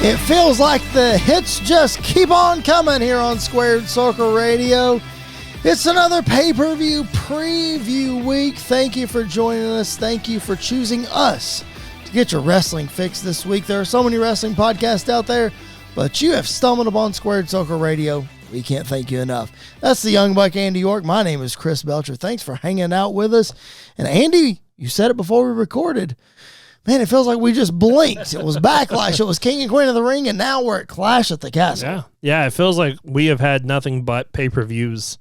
It feels like the hits just keep on coming here on Squared Circle Radio. It's another pay-per-view preview week. Thank you for joining us. Thank you for choosing us to get your wrestling fix this week. There are so many wrestling podcasts out there, but you have stumbled upon Squared Circle Radio. We can't thank you enough. That's the Young Buck Andy York. My name is Chris Belcher. Thanks for hanging out with us. And Andy, you said it before we recorded. Man, it feels like we just blinked. It was Backlash. It was King and Queen of the Ring, and now we're at Clash at the Castle. Yeah. It feels like we have had nothing but pay-per-views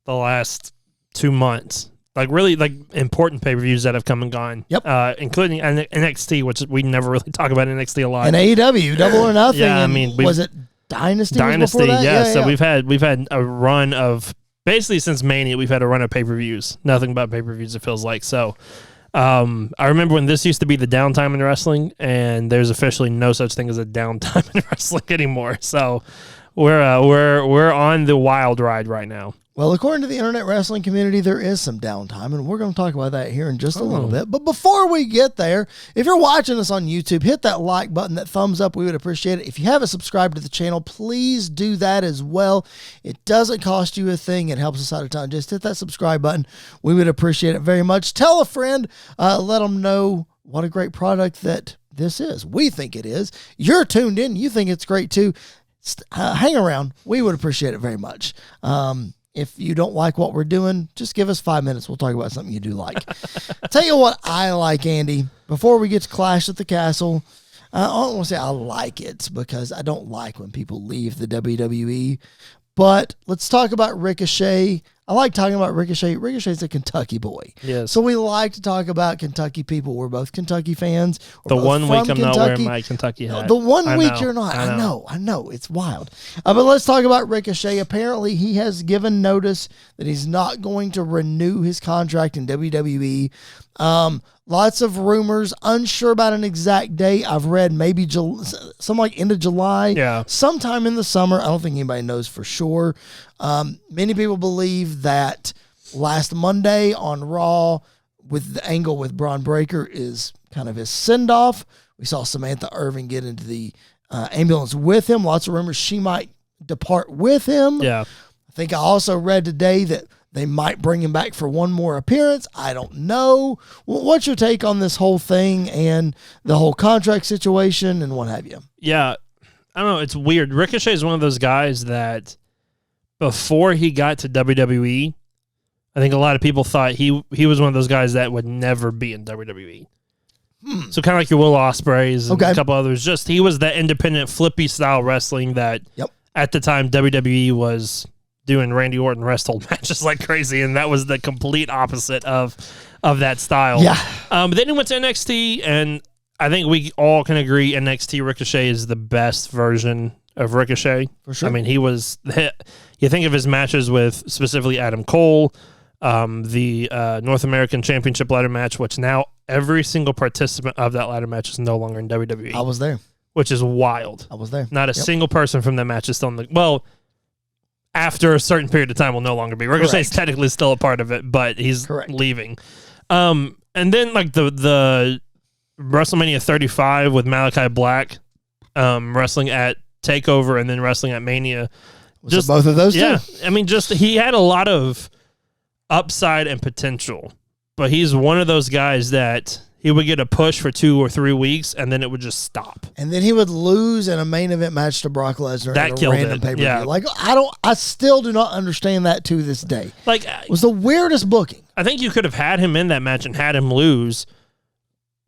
the last 2 months. Like really, like important pay-per-views that have come and gone. Yep. Including NXT, which we never really talk about NXT a lot. And AEW, Double or Nothing. Yeah, I mean, was it Dynasty? Dynasty, yeah. So we've had a run of basically since Mania. We've had a run of pay-per-views. Nothing but pay-per-views. It feels like so. I remember when this used to be the downtime in wrestling, and there's officially no such thing as a downtime in wrestling anymore. So we're on the wild ride right now. Well, according to the internet wrestling community, there is some downtime, and we're going to talk about that here in just a little bit. But before we get there, if you're watching us on YouTube, hit that like button, that thumbs up. We would appreciate it. If you haven't subscribed to the channel, please do that as well. It doesn't cost you a thing. It helps us out a ton. Just hit that subscribe button. We would appreciate it very much. Tell a friend. Let them know what a great product that this is. We think it is. You're tuned in. You think it's great too. Hang around. We would appreciate it very much. If you don't like what we're doing, just give us 5 minutes. We'll talk about something you do like. Tell you what I like, Andy. Before we get to Clash at the Castle, I don't want to say I like it because I don't like when people leave the WWE. But let's talk about Ricochet. I like talking about Ricochet. Ricochet's a Kentucky boy. Yes. So we like to talk about Kentucky people. We're both Kentucky fans. The 1 week I'm not wearing my Kentucky hat. The 1 week you're not. I know. It's wild. But let's talk about Ricochet. Apparently, he has given notice that he's not going to renew his contract in WWE. Lots of rumors, unsure about an exact date. I've read maybe some like end of July. Yeah. Sometime in the summer. I don't think anybody knows for sure. Many people believe that last Monday on Raw with the angle with Braun Breaker is kind of his send-off. We saw Samantha Irvin get into the ambulance with him. Lots of rumors she might depart with him. Yeah. I think I also read today that they might bring him back for one more appearance. I don't know. What's your take on this whole thing and the whole contract situation and what have you? Yeah. I don't know. It's weird. Ricochet is one of those guys that before he got to WWE, I think a lot of people thought he was one of those guys that would never be in WWE. So kind of like your Will Ospreays and a couple others. Just he was that independent flippy style wrestling that at the time WWE was doing Randy Orton rest hold matches like crazy, and that was the complete opposite of that style. Yeah. But then he went to NXT, and I think we all can agree NXT Ricochet is the best version of Ricochet. For sure. I mean, he was... You think of his matches with specifically Adam Cole, the North American Championship ladder match, which now every single participant of that ladder match is no longer in WWE. I was there. Which is wild. I was there. Not a single person from that match is still in the... Well, after a certain period of time will no longer be. Ricochet's technically still a part of it, but he's leaving. And then like the WrestleMania 35 with Malachi Black wrestling at TakeOver and then wrestling at Mania. Just both of those two? I mean, just he had a lot of upside and potential, but he's one of those guys that he would get a push for 2 or 3 weeks, and then it would just stop. And then he would lose in a main event match to Brock Lesnar that at a random pay-per-view. Yeah. Like, I still do not understand that to this day. Like, it was the weirdest booking. I think you could have had him in that match and had him lose,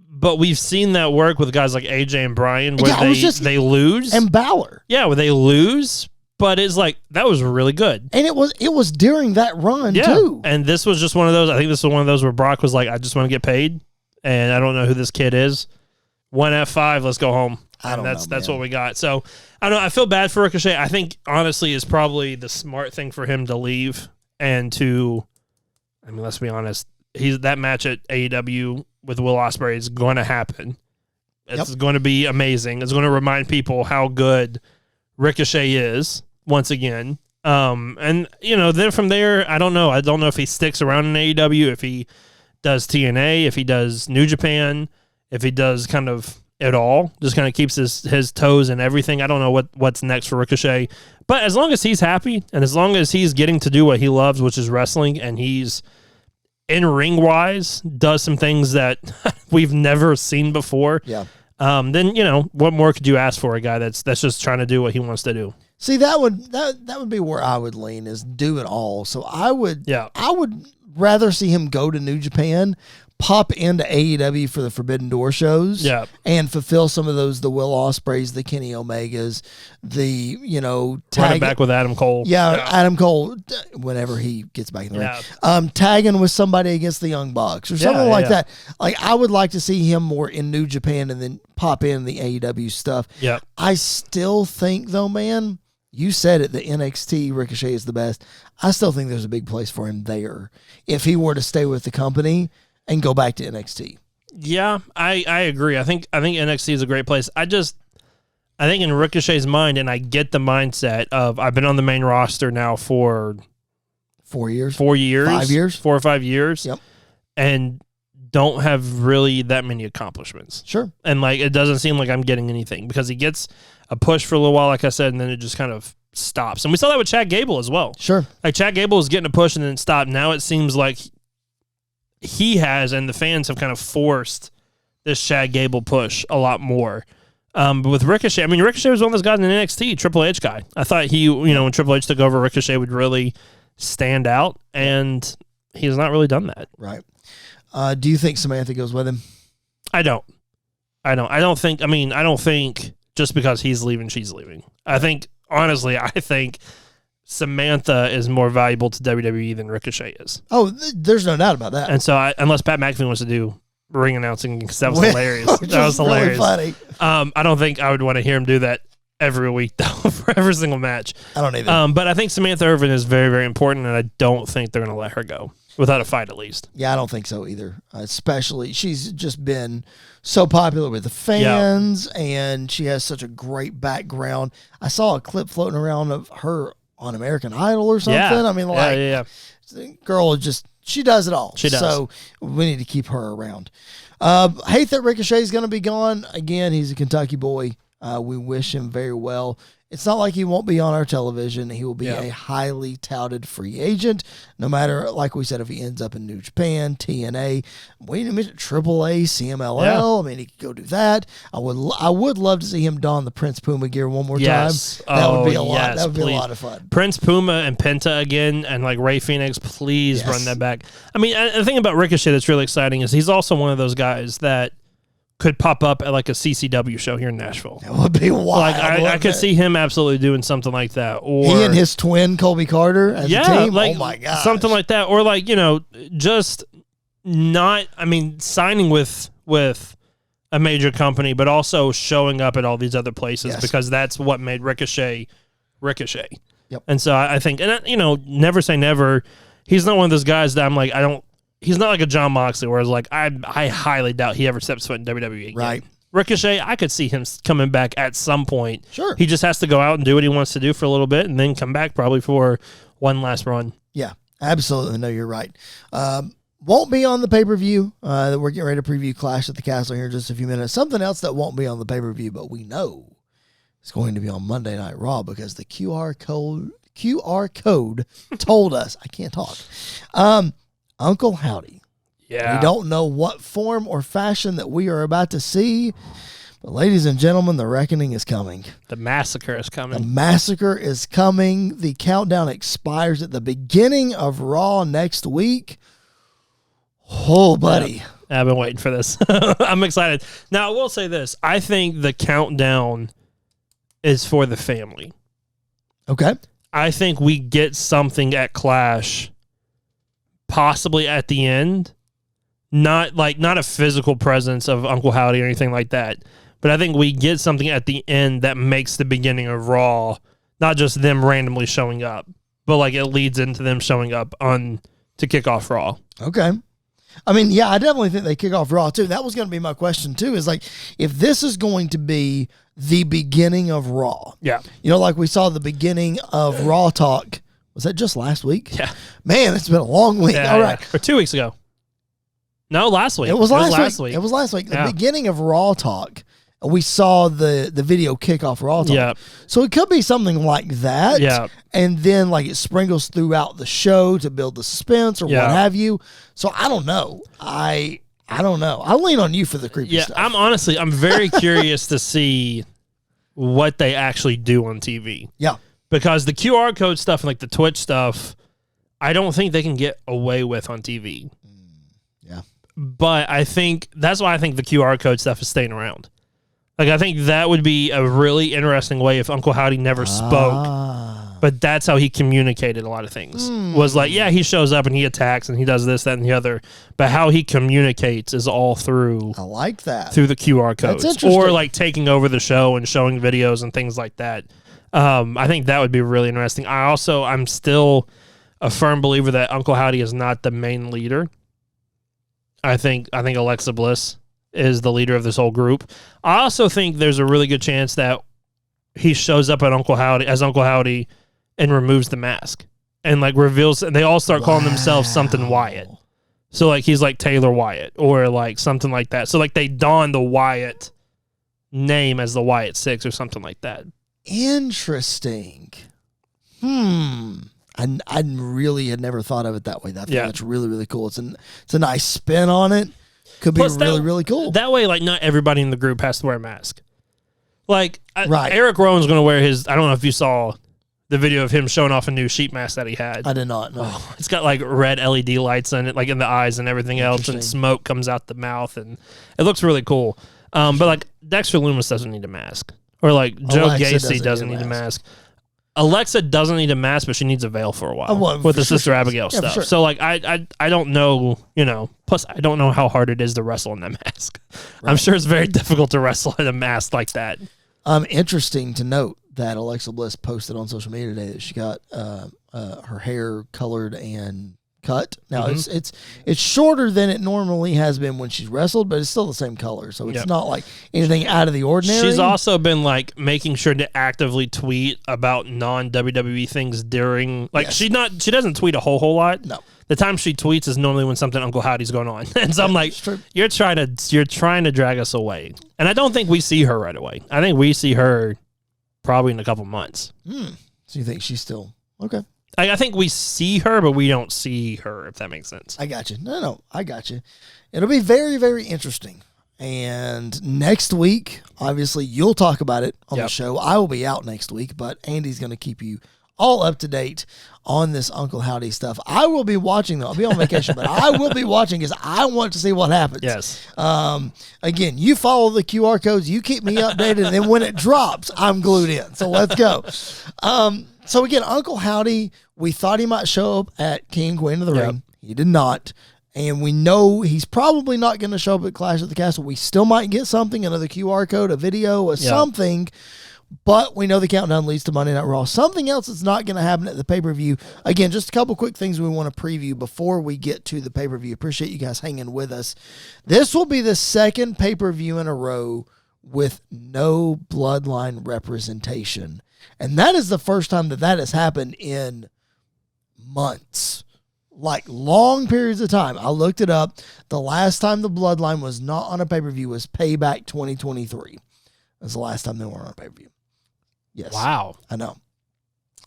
but we've seen that work with guys like AJ and Bryan where they lose. And Balor. Yeah, where they lose, but it's like, that was really good. And it was during that run, too. And this was just one of those, I think this was one of those where Brock was like, I just want to get paid. And I don't know who this kid is. 1 F5, let's go home. That's what we got. So I don't know. I feel bad for Ricochet. I think honestly is probably the smart thing for him to leave and to. I mean, let's be honest. That match at AEW with Will Ospreay is going to happen. It's going to be amazing. It's going to remind people how good Ricochet is once again. And then from there, I don't know. I don't know if he sticks around in AEW, if he does TNA, if he does New Japan, if he does kind of at all. Just kind of keeps his toes in everything. I don't know what's next for Ricochet. But as long as he's happy and as long as he's getting to do what he loves, which is wrestling, and he's in ring wise does some things that we've never seen before. Yeah. Then what more could you ask for a guy that's just trying to do what he wants to do? See, that would be where I would lean, is do it all. So I would rather see him go to New Japan, pop into AEW for the Forbidden Door shows, and fulfill some of the Will Ospreys, the Kenny Omegas, the running back with Adam Cole. Adam Cole, whenever he gets back in the ring, tagging with somebody against the Young Bucks or something like that. Like, I would like to see him more in New Japan and then pop in the AEW stuff. Yeah, I still think though, man. You said it, the NXT Ricochet is the best. I still think there's a big place for him there if he were to stay with the company and go back to NXT. Yeah, I agree. I think NXT is a great place. I think in Ricochet's mind, and I get the mindset of, I've been on the main roster now for 4 years. 4 years. 5 years. 4 or 5 years. Yep. And don't have really that many accomplishments. Sure. And like, it doesn't seem like I'm getting anything because he gets a push for a little while, like I said, and then it just kind of stops. And we saw that with Chad Gable as well. Sure. Like, Chad Gable was getting a push and then stopped. Now it seems like he has, and the fans have kind of forced this Chad Gable push a lot more. But with Ricochet, I mean, Ricochet was one of those guys in NXT, Triple H guy. I thought he, when Triple H took over, Ricochet would really stand out, and he's not really done that. Right. Do you think Samantha goes with him? I don't think just because he's leaving, she's leaving. I think Samantha is more valuable to WWE than Ricochet is. Oh, there's no doubt about that. And so, unless Pat McAfee wants to do ring announcing, because that was hilarious. That was hilarious. Really funny. I don't think I would want to hear him do that every week, though, for every single match. I don't either. But I think Samantha Irvin is very, very important, and I don't think they're going to let her go. Without a fight, at least. Yeah, I don't think so either. Especially, she's just been so popular with the fans, and she has such a great background. I saw a clip floating around of her on American Idol or something. Yeah. I mean, girl, she does it all. She does. So we need to keep her around. Hate that Ricochet's going to be gone. Again, he's a Kentucky boy. We wish him very well. It's not like he won't be on our television. He will be a highly touted free agent, no matter, like we said, if he ends up in New Japan, TNA, wait a minute, AAA, CMLL. Yeah. I mean, he could go do that. I would love to see him don the Prince Puma gear one more time. That would be a lot. That would be a lot of fun. Prince Puma and Penta again, and like Ray Phoenix, please run that back. I mean, the thing about Ricochet that's really exciting is he's also one of those guys that could pop up at like a CCW show here in Nashville. That would be wild. Like I could see him absolutely doing something like that. Or he and his twin Colby Carter as a team. Oh my god, something like that. Or like just not. I mean, signing with a major company, but also showing up at all these other places because that's what made Ricochet. Yep. And so I think, and never say never. He's not one of those guys that I'm like, he's not like a John Moxley, where it's like, I highly doubt he ever steps foot in WWE again. Right. Ricochet, I could see him coming back at some point. Sure. He just has to go out and do what he wants to do for a little bit and then come back probably for one last run. Yeah, absolutely. No, you're right. Won't be on the pay-per-view. We're getting ready to preview Clash at the Castle here in just a few minutes. Something else that won't be on the pay-per-view, but we know it's going to be on Monday Night Raw because the QR code told us. I can't talk. Uncle Howdy. Yeah. We don't know what form or fashion that we are about to see, but ladies and gentlemen, the reckoning is coming. The massacre is coming. The massacre is coming. The countdown expires at the beginning of Raw next week. Oh, buddy. Yeah, I've been waiting for this. I'm excited. Now, I will say this. I think the countdown is for the family. Okay. I think we get something at Clash possibly at the end, not a physical presence of Uncle Howdy or anything like that, but I think we get something at the end that makes the beginning of Raw, not just them randomly showing up, but like it leads into them showing up to kick off Raw. Okay. I mean, yeah, I definitely think they kick off Raw too. That was going to be my question too, is like, if this is going to be the beginning of Raw, like we saw the beginning of Raw Talk. Was that just last week? Yeah. Man, it's been a long week. Yeah, all right. Or 2 weeks ago. No, last week. It was last week. It was last week. Yeah. The beginning of Raw Talk. we saw the video kickoff Raw talk. Yeah. So it could be something like that. Yeah. And then like it sprinkles throughout the show to build the suspense or what have you. So I don't know. I don't know. I lean on you for the creepy stuff. I'm very curious to see what they actually do on TV. Yeah. Because the QR code stuff and like the Twitch stuff, I don't think they can get away with on TV. Yeah. But I think that's why I think the QR code stuff is staying around. Like, I think that would be a really interesting way if Uncle Howdy never spoke. But that's how he communicated a lot of things. Was like, yeah, he shows up and he attacks and he does this, that, and the other. But how he communicates is all through. I like that. Through the QR codes. That's interesting. Or like taking over the show and showing videos and things like that. I think that would be really interesting. I'm still a firm believer that Uncle Howdy is not the main leader. I think Alexa Bliss is the leader of this whole group. I also think there's a really good chance that he shows up at Uncle Howdy and removes the mask and like reveals, and they all start calling themselves something Wyatt. So like he's like Taylor Wyatt or like something like that. So like they don the Wyatt name as the Wyatt Six or something like that. Interesting. I really had never thought of it that way. That's really, really cool. It's a nice spin on it. Could be really cool. That way, like, not everybody in the group has to wear a mask. Like, right. Eric Rowan's going to wear his, I don't know if you saw the video of him showing off a new sheet mask that he had. I did not know. Oh, it's got, like, red LED lights in it, like, in the eyes and everything else, and smoke comes out the mouth, and it looks really cool. But, like, Dexter Lumis doesn't need a mask. Or, like, Joe Gacy doesn't need a mask. Alexa doesn't need a mask, but she needs a veil for a while with the Sister Abigail stuff. Sure. So, like, I don't know, plus I don't know how hard it is to wrestle in that mask. Right. I'm sure it's very difficult to wrestle in a mask like that. Interesting to note that Alexa Bliss posted on social media today that she got her hair colored and cut. Now it's shorter than it normally has been when she's wrestled, but it's still the same color, so it's not like anything out of the ordinary. She's also been like making sure to actively tweet about non-WWE things during she doesn't tweet a whole lot. No. The time she tweets is normally when something Uncle Howdy's going on. And so I'm like, you're trying to drag us away. And I don't think we see her right away. I think we see her probably in a couple months. So you think she's still okay? I think we see her, but we don't see her, if that makes sense. I got you. No, I got you. It'll be very, very interesting. And next week, obviously, you'll talk about it on the show. I will be out next week, but Andy's going to keep you all up to date on this Uncle Howdy stuff. I will be watching, though. I'll be on vacation, but I will be watching because I want to see what happens. Yes. Again, you follow the QR codes. You keep me updated, and then when it drops, I'm glued in. So let's go. So again, Uncle Howdy, we thought he might show up at King and Queen of the Ring. He did not. And we know he's probably not going to show up at Clash at the Castle. We still might get something, another QR code, a video, or something. But we know the countdown leads to Monday Night Raw. Something else that's not going to happen at the pay-per-view. Again, just a couple quick things we want to preview before we get to the pay-per-view. Appreciate you guys hanging with us. This will be the second pay-per-view in a row with no Bloodline representation. And that is the first time that has happened in months. Like long periods of time. I looked it up. The last time the Bloodline was not on a pay-per-view was Payback 2023. That's the last time they were on a pay-per-view. Yes. Wow. I know.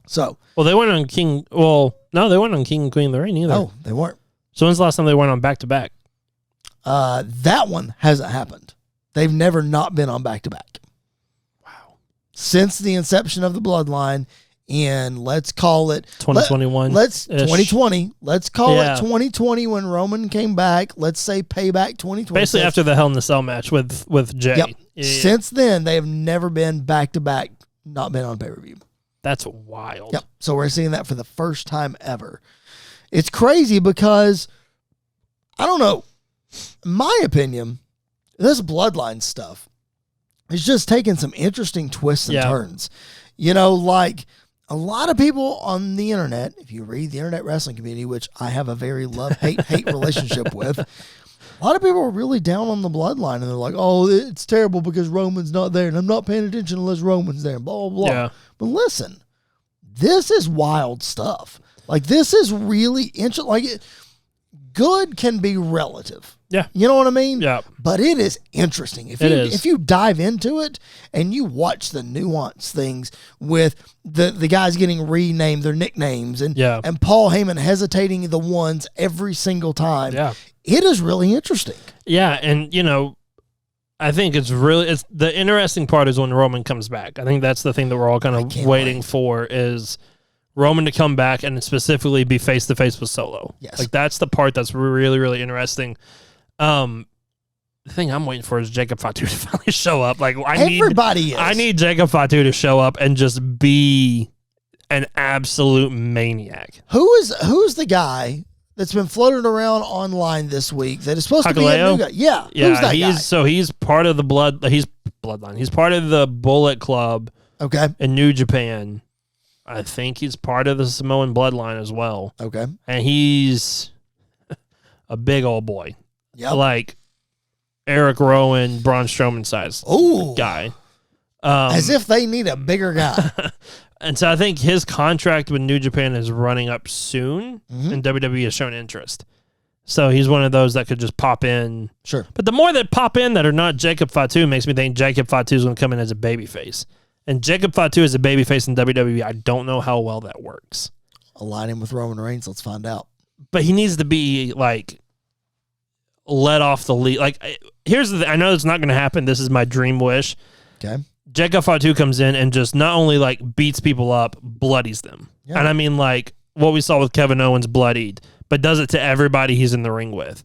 So. Well, they weren't on King. Well, no, they weren't on King and Queen of the Ring either. No, they weren't. So when's the last time they went on back-to-back? That one hasn't happened. They've never not been on back-to-back. Wow. Since the inception of the Bloodline in, let's call it 2021. 2020. Let's call it 2020 when Roman came back. Let's say Payback 2020. Basically after the Hell in the Cell match with Jay. Yep. Yeah. Since then, they have never been back-to-back, not been on pay-per-view. That's wild. Yep. So we're seeing that for the first time ever. It's crazy because, I don't know, in my opinion, this Bloodline stuff is just taking some interesting twists and turns. Like a lot of people on the internet, if you read the internet wrestling community, which I have a very love-hate relationship with, a lot of people are really down on the Bloodline, and they're like, oh, it's terrible because Roman's not there, and I'm not paying attention unless Roman's there, blah, blah, blah. Yeah. But listen, this is wild stuff. Like, this is really interesting. Like, good can be relative. Yeah. You know what I mean? Yeah. But it is interesting. If you dive into it and you watch the nuance things with the guys getting renamed their nicknames and Paul Heyman hesitating the ones every single time. Yeah. It is really interesting. Yeah, and I think it's the interesting part is when Roman comes back. I think that's the thing that we're all kind of waiting for is Roman to come back and specifically be face to face with Solo. Yes. Like that's the part that's really, really interesting. The thing I'm waiting for is Jacob Fatu to finally show up. Like I need Jacob Fatu to show up and just be an absolute maniac. Who's the guy that's been floated around online this week that is supposed to be a new guy? Yeah. Who's that guy? So he's part of the Bloodline. He's part of the Bullet Club. Okay. In New Japan. I think he's part of the Samoan Bloodline as well. Okay. And he's a big old boy. Yeah. Like Eric Rowan, Braun Strowman size guy. As if they need a bigger guy. And so I think his contract with New Japan is running up soon, and WWE has shown interest. So he's one of those that could just pop in. Sure. But the more that pop in that are not Jacob Fatu makes me think Jacob Fatu is going to come in as a babyface. And Jacob Fatu is a babyface in WWE. I don't know how well that works. Align him with Roman Reigns. Let's find out. But he needs to be, like, let off the lead. Like, here's the thing. I know it's not going to happen. This is my dream wish. Okay. Jacob Fatu comes in and just not only like beats people up, bloodies them. Yeah. And I mean like what we saw with Kevin Owens bloodied, but does it to everybody he's in the ring with.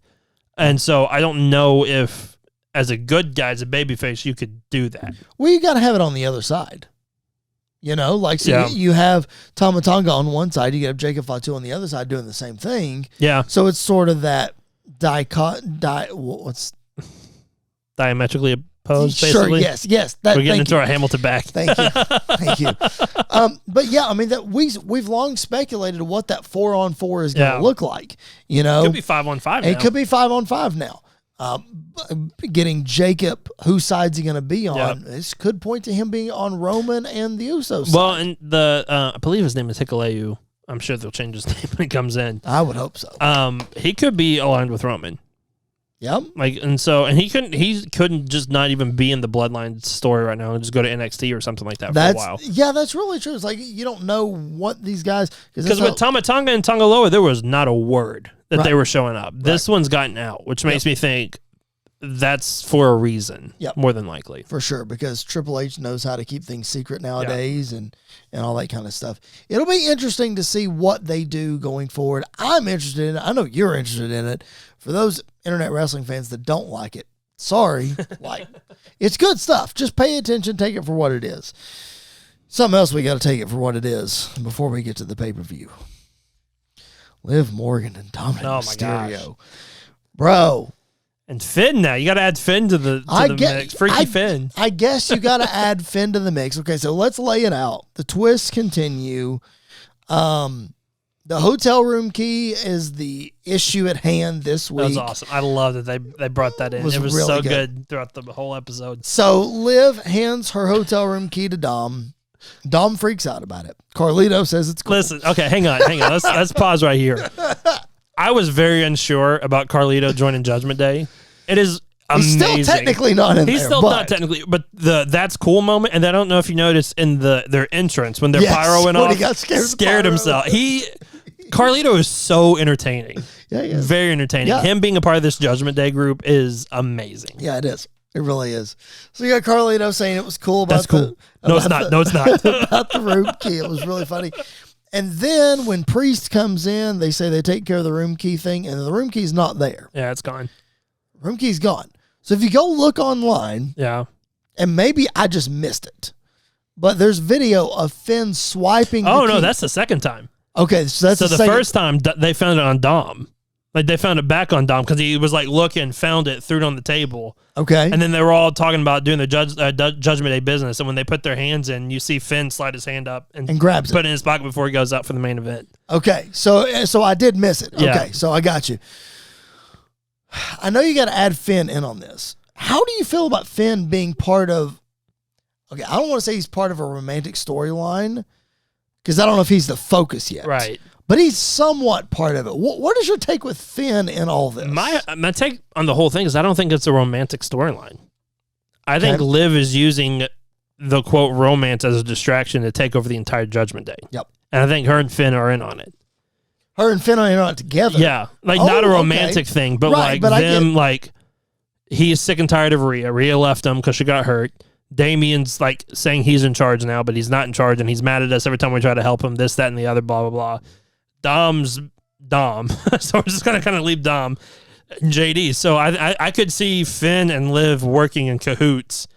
And so I don't know if as a good guy, as a babyface, you could do that. Well, you got to have it on the other side. You know, like so you have Tama Tonga on one side, you have Jacob Fatu on the other side doing the same thing. Yeah. So it's sort of that diametrically opposed, sure, basically. Yes. We're getting into our Hamilton back. Thank you. But yeah, I mean that we've long speculated what that 4-on-4 is going to look like. You know, it could be 5-on-5. It could be 5-on-5 now. Getting Jacob, whose side's he going to be on? This could point to him being on Roman and the Usos side. Well, and I believe his name is Hikuleu. I'm sure they'll change his name when he comes in. I would hope so. He could be aligned with Roman. Yep. He couldn't just not even be in the Bloodline story right now and just go to NXT or something like that for a while. Yeah, that's really true. It's like you don't know what these guys because with Tama Tonga and Tongaloa, there was not a word that they were showing up. This one's gotten out, which makes me think that's for a reason. More than likely. For sure, because Triple H knows how to keep things secret nowadays and all that kind of stuff. It'll be interesting to see what they do going forward. I'm interested in it. I know you're interested in it. For those internet wrestling fans that don't like it, sorry. It's good stuff. Just pay attention, take it for what it is. Something else we got to take it for what it is before we get to the pay-per-view. Liv Morgan and Dominic Mysterio. Bro. And Finn now. You got to add Finn to the mix. Freaky Finn. I guess you got to add Finn to the mix. Okay, so let's lay it out. The twists continue. The hotel room key is the issue at hand this week. That was awesome. I love that they brought that in. It was really so good throughout the whole episode. So Liv hands her hotel room key to Dom. Dom freaks out about it. Carlito says it's cool. Listen, okay, hang on. Let's pause right here. I was very unsure about Carlito joining Judgment Day. It is amazing. He's still technically not in there. He's still not technically, but the that's cool moment, and I don't know if you noticed in their entrance when their pyro went off, he got scared himself. Carlito is so entertaining. Yeah, he is. Very entertaining. Yeah. Him being a part of this Judgment Day group is amazing. Yeah, it is. It really is. So you got Carlito saying it was cool about That's cool. No, it's not. About the room key. It was really funny. And then when Priest comes in, they say they take care of the room key thing, and the room key's not there. Yeah, it's gone. Room key's gone. So if you go look online, and maybe I just missed it, but there's video of Finn swiping. Oh no, that's the second time. Okay, so that's the first time they found it on Dom. Like they found it back on Dom because he was like looking, found it, threw it on the table. Okay, and then they were all talking about doing the Judgment Day business. And when they put their hands in, you see Finn slide his hand up and grabs put it in his pocket before he goes out for the main event. Okay, so I did miss it. Okay, so I got you. I know you got to add Finn in on this. How do you feel about Finn being part of? Okay, I don't want to say he's part of a romantic storyline because I don't know if he's the focus yet. Right. but he's somewhat part of it. What is your take with Finn in all this? My take on the whole thing is I don't think it's a romantic storyline. I think Liv is using the quote romance as a distraction to take over the entire Judgment Day. Yep. And I think her and Finn are in on it. Her and Finn are in on it together. Yeah. Like not a romantic thing, but right, like them like he is sick and tired of Rhea. Rhea left him because she got hurt. Damien's like saying he's in charge now, but he's not in charge, and he's mad at us every time we try to help him, this, that, and the other, blah, blah, blah. Dom's Dom. So we're just going to kind of leave Dom and JD. So I could see Finn and Liv working in cahoots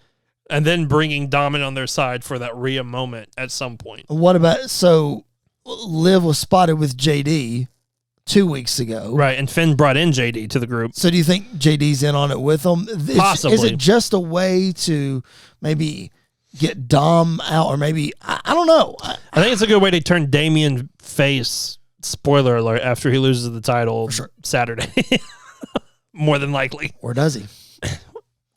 and then bringing Dom in on their side for that Rhea moment at some point. What about, so Liv was spotted with JD 2 weeks ago. Right, and Finn brought in JD to the group. So do you think JD's in on it with them? Possibly. Is it just a way to maybe get Dom out, or maybe, I don't know. I think it's a good way to turn Damien face, spoiler alert, after he loses the title Saturday. More than likely. Or does he?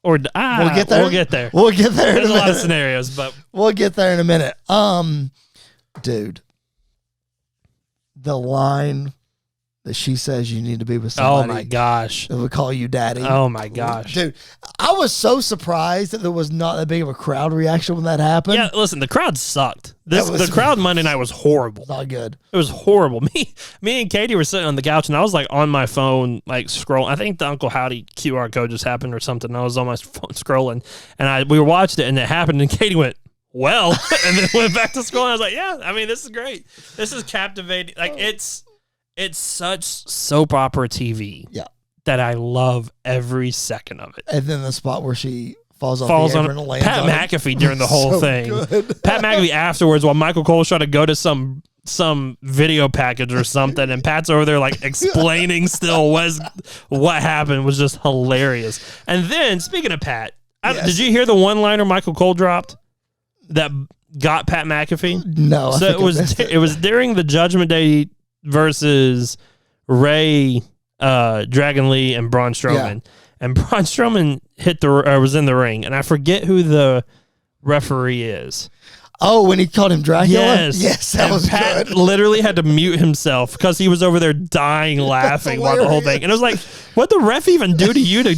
Or we'll get there. We'll get there. We'll get there. There's a lot of scenarios, but we'll get there in a minute. Dude, the line that she says you need to be with somebody. Oh my gosh. That would call you daddy. Oh my gosh. Dude, I was so surprised that there was not that big of a crowd reaction when that happened. Yeah, listen, the crowd sucked. The crowd Monday night was horrible. Not good. It was horrible. Me and Katie were sitting on the couch, and I was like on my phone, like scrolling. I think the Uncle Howdy QR code just happened or something. I was on my phone scrolling, and we were watching it, and it happened, and Katie went, well, and then went back to scrolling. I was like, yeah, I mean, this is great. This is captivating. Like, it's such soap opera TV that I love every second of it. And then the spot where she falls off the apron and lands Pat on McAfee during the whole thing. Pat McAfee afterwards, while Michael Cole's trying to go to some video package or something, and Pat's over there like explaining still what happened, was just hilarious. And then, speaking of Pat, did you hear the one-liner Michael Cole dropped that got Pat McAfee? No. So it was during the Judgment Day versus Ray, Dragon Lee, and Braun Strowman. Yeah. And Braun Strowman was in the ring, and I forget who the referee is. Oh, when he called him Dracula? Yes, that was Pat good. literally had to mute himself because he was over there dying laughing while the whole thing. And it was like, what the ref even do to you to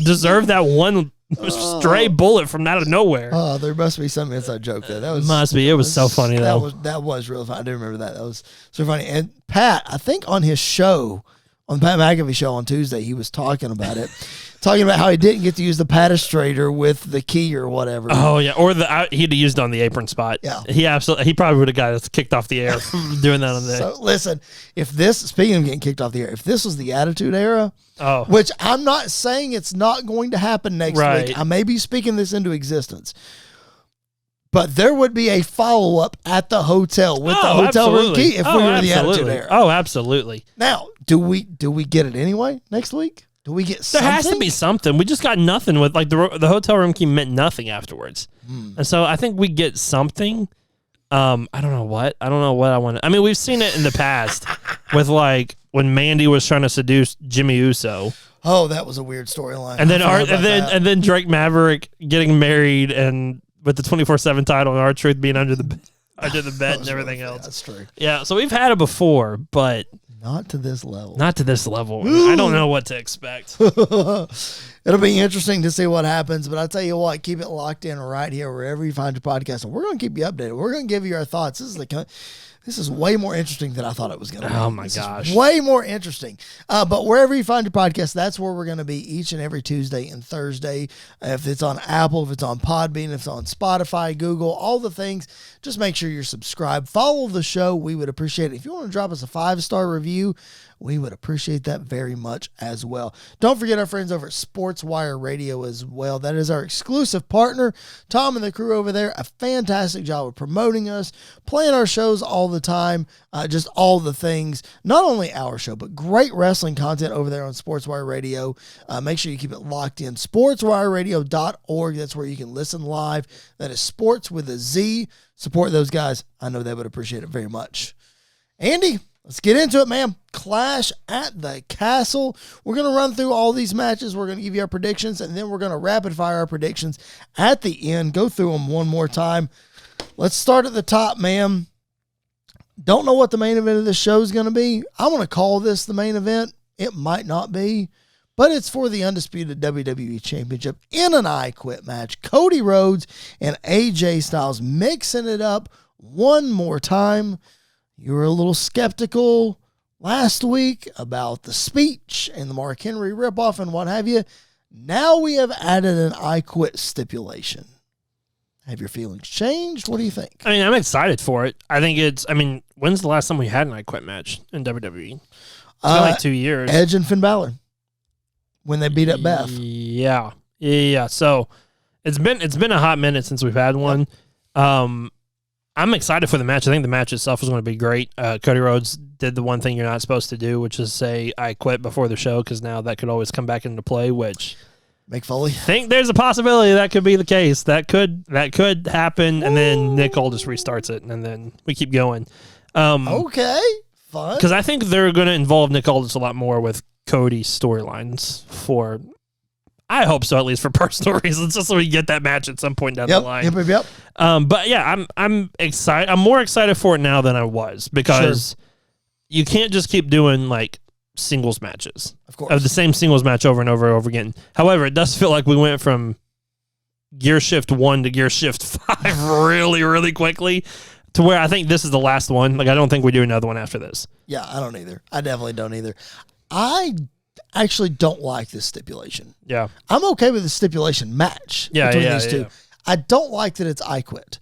deserve that one stray bullet from out of nowhere? Oh, there must be some inside joke there. It was so funny though. That was really funny. I do remember that. That was so funny. And Pat, I think on his show, on the Pat McAfee show on Tuesday, he was talking about it. Talking about how he didn't get to use the patastrator with the key or whatever. Oh yeah, or he'd have used it on the apron spot. Yeah, he probably would have got us kicked off the air doing that on the. So listen, speaking of getting kicked off the air, if this was the Attitude Era, which I'm not saying it's not going to happen next week, I may be speaking this into existence, but there would be a follow up at the hotel with the hotel room key if we were the Attitude Era. Oh, absolutely. Now, do we get it anyway next week? Do we get something? There has to be something. We just got nothing with, like, the hotel room key meant nothing afterwards. And so I think we get something. I don't know what I want to. I mean, we've seen it in the past with, like, when Mandy was trying to seduce Jimmy Uso. Oh, that was a weird storyline. And then Drake Maverick getting married and with the 24/7 title and R-Truth being under the bed and everything else. That's true. Yeah, so we've had it before, but not to this level. Ooh. I don't know what to expect. It'll be interesting to see what happens, but I'll tell you what, keep it locked in right here wherever you find your podcast, and we're going to keep you updated. We're going to give you our thoughts. This is way more interesting than I thought it was going to be. Oh, my gosh. Way more interesting. But wherever you find your podcast, that's where we're going to be each and every Tuesday and Thursday. If it's on Apple, if it's on Podbean, if it's on Spotify, Google, all the things, just make sure you're subscribed. Follow the show. We would appreciate it. If you want to drop us a 5-star review, we would appreciate that very much as well. Don't forget our friends over at Sports Wire Radio as well. That is our exclusive partner. Tom and the crew over there, a fantastic job of promoting us, playing our shows all the time, just all the things. Not only our show, but great wrestling content over there on Sports Wire Radio. Make sure you keep it locked in. SportsWireRadio.org. That's where you can listen live. That is sports with a Z. Support those guys. I know they would appreciate it very much. Andy, let's get into it, man. Clash at the Castle. We're going to run through all these matches. We're going to give you our predictions, and then we're going to rapid fire our predictions at the end. Go through them one more time. Let's start at the top, man. Don't know what the main event of this show is going to be. I want to call this the main event. It might not be, but it's for the undisputed WWE Championship in an I Quit match. Cody Rhodes and AJ Styles mixing it up one more time. You were a little skeptical last week about the speech and the Mark Henry ripoff and what have you. Now we have added an I Quit stipulation. Have your feelings changed? What do you think? I mean, I'm excited for it. I think when's the last time we had an I Quit match in WWE? It's been like 2 years. Edge and Finn Balor. When they beat up Beth. Yeah. So it's been a hot minute since we've had one. Yep. I'm excited for the match. I think the match itself is going to be great. Cody Rhodes did the one thing you're not supposed to do, which is say, I quit before the show, because now that could always come back into play, which... Mick Foley. I think there's a possibility that could be the case. That could happen, and then Nick Aldis just restarts it, and then we keep going. Okay, fun. Because I think they're going to involve Nick Aldis a lot more with Cody's storylines for... I hope so, at least for personal reasons, just so we get that match at some point down the line. Yep. But yeah, I'm excited. I'm more excited for it now than I was, because you can't just keep doing like singles matches, of course, of the same singles match over and over and over again. However, it does feel like we went from Gear Shift 1 to Gear Shift 5 really, really quickly, to where I think this is the last one. Like, I don't think we do another one after this. Yeah, I don't either. I definitely don't either. I actually don't like this stipulation. Yeah. I'm okay with the stipulation match between these two. I don't like that it's I Quit.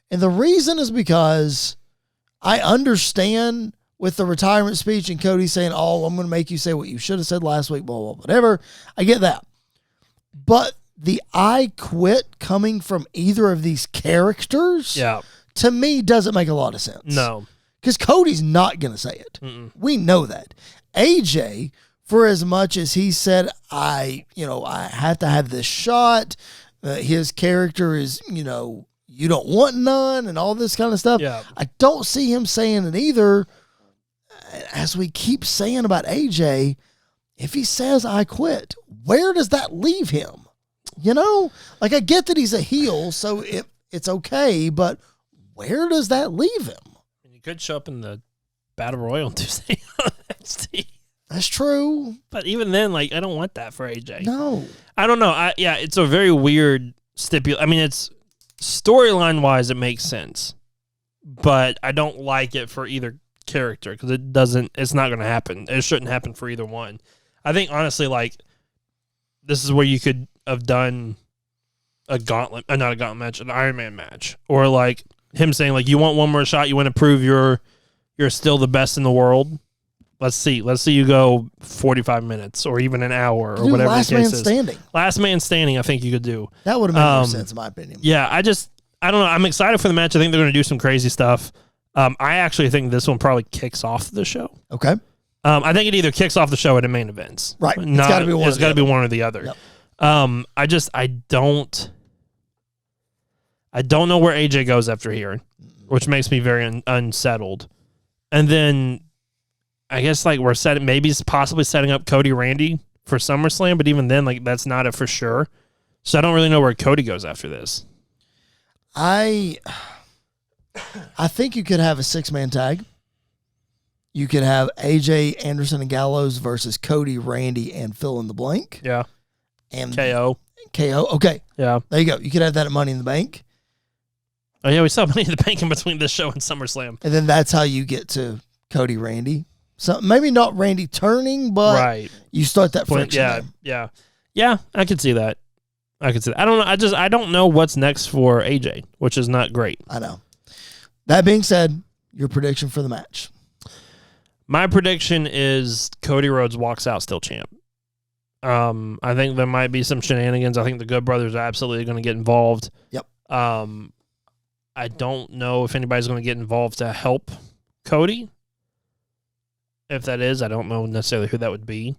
And the reason is because I understand with the retirement speech and Cody saying, oh, I'm going to make you say what you should have said last week, blah, blah, whatever. I get that. But the I Quit coming from either of these characters, to me, doesn't make a lot of sense. No. Because Cody's not going to say it. Mm-mm. We know that. AJ, for as much as he said, I have to have this shot, his character is, you don't want none and all this kind of stuff. Yeah. I don't see him saying it either. As we keep saying about AJ, if he says I quit, where does that leave him? Like, I get that he's a heel, so it's okay, but where does that leave him? He could show up in the Battle Royal on Tuesday on NXT. That's true. But even then, like, I don't want that for AJ. No. I don't know. It's a very weird stipulation. I mean, it's storyline-wise, it makes sense. But I don't like it for either character, because it's not going to happen. It shouldn't happen for either one. I think, honestly, like, this is where you could have done a gauntlet, not a gauntlet match, an Iron Man match. Or, like, him saying, like, you want one more shot, you want to prove you're still the best in the world. Let's see you go 45 minutes or even an hour or whatever the case is. Last man standing. Last man standing, I think you could do. That would have made more sense, in my opinion. Yeah, I don't know. I'm excited for the match. I think they're going to do some crazy stuff. I actually think this one probably kicks off the show. Okay. I think it either kicks off the show or the main events. Right. It's got to be one. It's got to be one or the other. Yep. I don't know where AJ goes after here, which makes me very unsettled. And then I guess, like, we're possibly setting up Cody Randy for SummerSlam, but even then, like, that's not it for sure. So I don't really know where Cody goes after this. I think you could have a 6-man tag. You could have AJ, Anderson, and Gallows versus Cody, Randy, and fill in the blank. Yeah. And KO. Okay. Yeah. There you go. You could have that at Money in the Bank. Oh, yeah, we saw Money in the Bank in between this show and SummerSlam. And then that's how you get to Cody, Randy. So maybe not Randy turning, but you start that friction. Yeah. I could see that. I don't know. I don't know what's next for AJ, which is not great. I know. That being said, your prediction for the match. My prediction is Cody Rhodes walks out still champ. I think there might be some shenanigans. I think the Good Brothers are absolutely going to get involved. Yep. I don't know if anybody's going to get involved to help Cody. If that is, I don't know necessarily who that would be.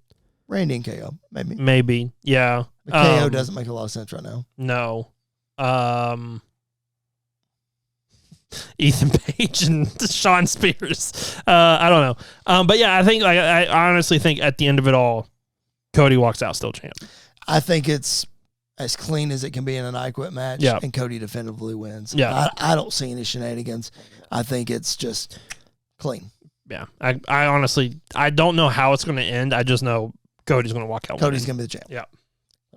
Randy and KO, maybe. Maybe, yeah. The KO doesn't make a lot of sense right now. No. Ethan Page and Sean Spears. I don't know. But yeah, I honestly think at the end of it all, Cody walks out still champ. I think it's as clean as it can be in an I Quit match, and Cody definitively wins. Yeah. I don't see any shenanigans. I think it's just Clean. Yeah. I honestly, I don't know how it's going to end. I just know Cody's going to walk out. Cody's going to be the champ. Yeah.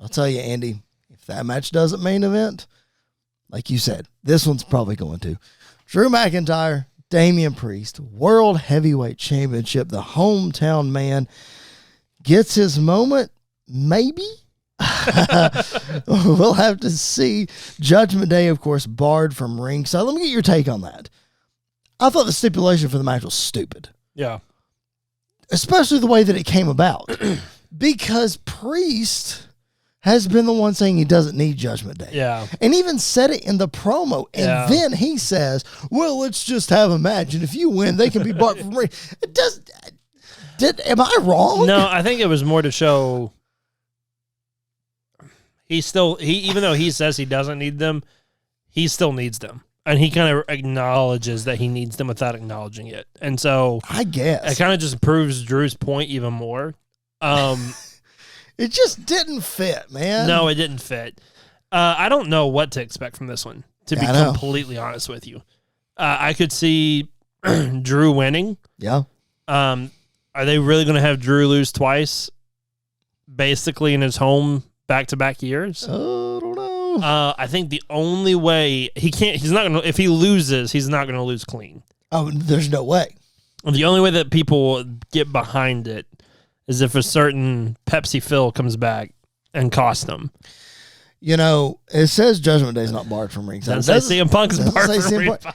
I'll tell you, Andy, if that match doesn't main event, like you said, this one's probably going to. Drew McIntyre, Damian Priest, World Heavyweight Championship, the hometown man gets his moment, maybe? We'll have to see. Judgment Day, of course, barred from ringside. Let me get your take on that. I thought the stipulation for the match was stupid. Yeah. Especially the way that it came about. Because Priest has been the one saying he doesn't need Judgment Day. Yeah. And even said it in the promo. And then he says, well, let's just have a match. And if you win, they can be barred from ring. It does. Am I wrong? No, I think it was more to show even though he says he doesn't need them, he still needs them. And he kind of acknowledges that he needs them without acknowledging it. And so I guess it kind of just proves Drew's point even more. It just didn't fit, man. No, it didn't fit. I don't know what to expect from this one, to be completely honest with you. I could see Drew winning. Yeah. Are they really going to have Drew lose twice, basically in his home back-to-back years? I don't know. I think the only way he's not going to, if he loses, he's not going to lose clean. Oh, there's no way. The only way that people get behind it is if a certain Pepsi Phil comes back and costs them. You know, it says Judgment Day is not barred from ringside. It doesn't say CM Punk's barred from ringside.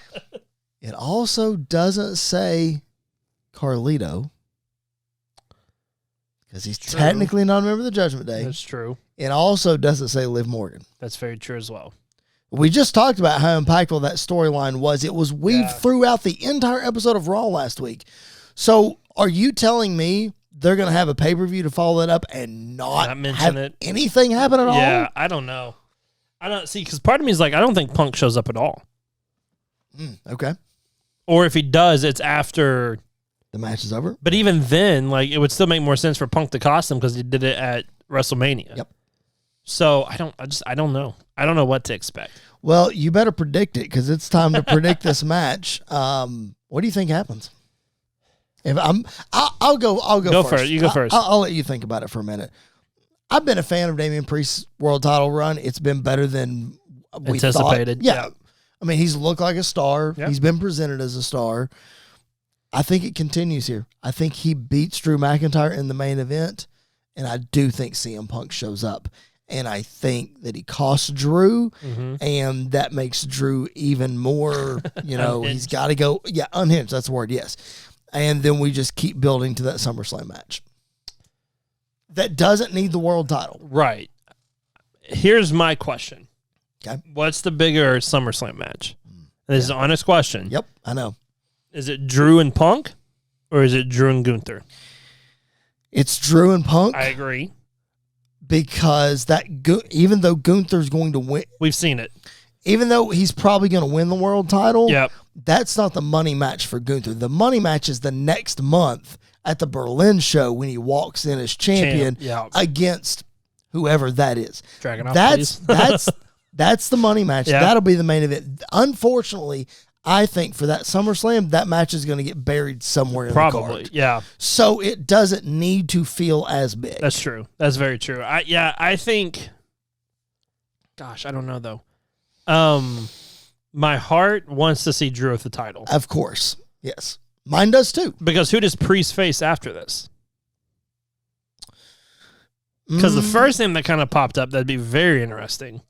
It also doesn't say Carlito, because he's technically not a member of the Judgment Day. That's true. It also doesn't say Liv Morgan. That's very true as well. We just talked about how impactful that storyline was. It was weaved throughout the entire episode of Raw last week. So are you telling me they're going to have a pay-per-view to follow that up and not have anything happen at all? Yeah, I don't know. I don't see, because part of me is like, I don't think Punk shows up at all. Okay. Or if he does, it's after the match is over. But even then, like, it would still make more sense for Punk to cost him because he did it at WrestleMania. Yep. So I don't know. I don't know what to expect. Well, you better predict it because it's time to predict this match. What do you think happens? If I'll go first. You go first. I'll let you think about it for a minute. I've been a fan of Damian Priest's world title run. It's been better than we anticipated. Thought. Yeah. I mean, he's looked like a star. Yep. He's been presented as a star. I think it continues here. I think he beats Drew McIntyre in the main event, and I do think CM Punk shows up. And I think that he costs Drew, and that makes Drew even more, he's got to go. Yeah, unhinged. That's the word, yes. And then we just keep building to that SummerSlam match. That doesn't need the world title. Right. Here's my question. Okay. What's the bigger SummerSlam match? This is an honest question. Yep, I know. Is it Drew and Punk, or is it Drew and Gunther? It's Drew and Punk. I agree. Because even though Gunther's going to win, we've seen it. Even though he's probably going to win the world title, that's not the money match for Gunther. The money match is the next month at the Berlin show when he walks in as champion against whoever that is. That's the money match. Yeah. That'll be the main event. Unfortunately, I think for that SummerSlam, that match is going to get buried somewhere in the card. Yeah. So it doesn't need to feel as big. That's true. That's very true. I think, gosh, I don't know though. My heart wants to see Drew with the title. Of course. Yes. Mine does too. Because who does Priest face after this? Because the first name that kind of popped up that'd be very interesting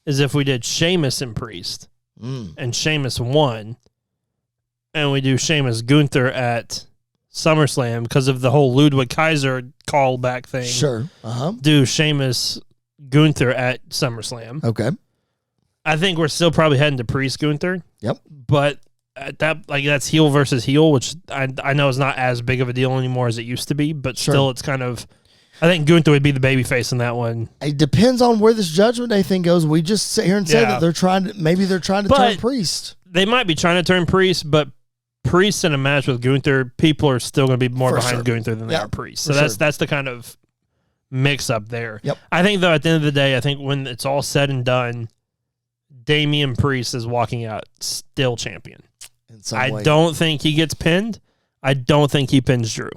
is if we did Sheamus and Priest. And Sheamus won, and we do Sheamus Gunther at SummerSlam because of the whole Ludwig Kaiser callback thing. Sure. Do Sheamus Gunther at SummerSlam. Okay. I think we're still probably heading to Priest Gunther. Yep. But at that, that's heel versus heel, which I know is not as big of a deal anymore as it used to be, but still it's kind of. I think Gunther would be the babyface in that one. It depends on where this Judgment Day thing goes. We just sit here and say that they're trying to turn Priest. They might be trying to turn Priest, but Priest in a match with Gunther, people are still going to be more behind Gunther than they are Priest. So that's the kind of mix up there. Yep. I think though at the end of the day, I think when it's all said and done, Damian Priest is walking out still champion. I don't think he gets pinned. I don't think he pins Drew.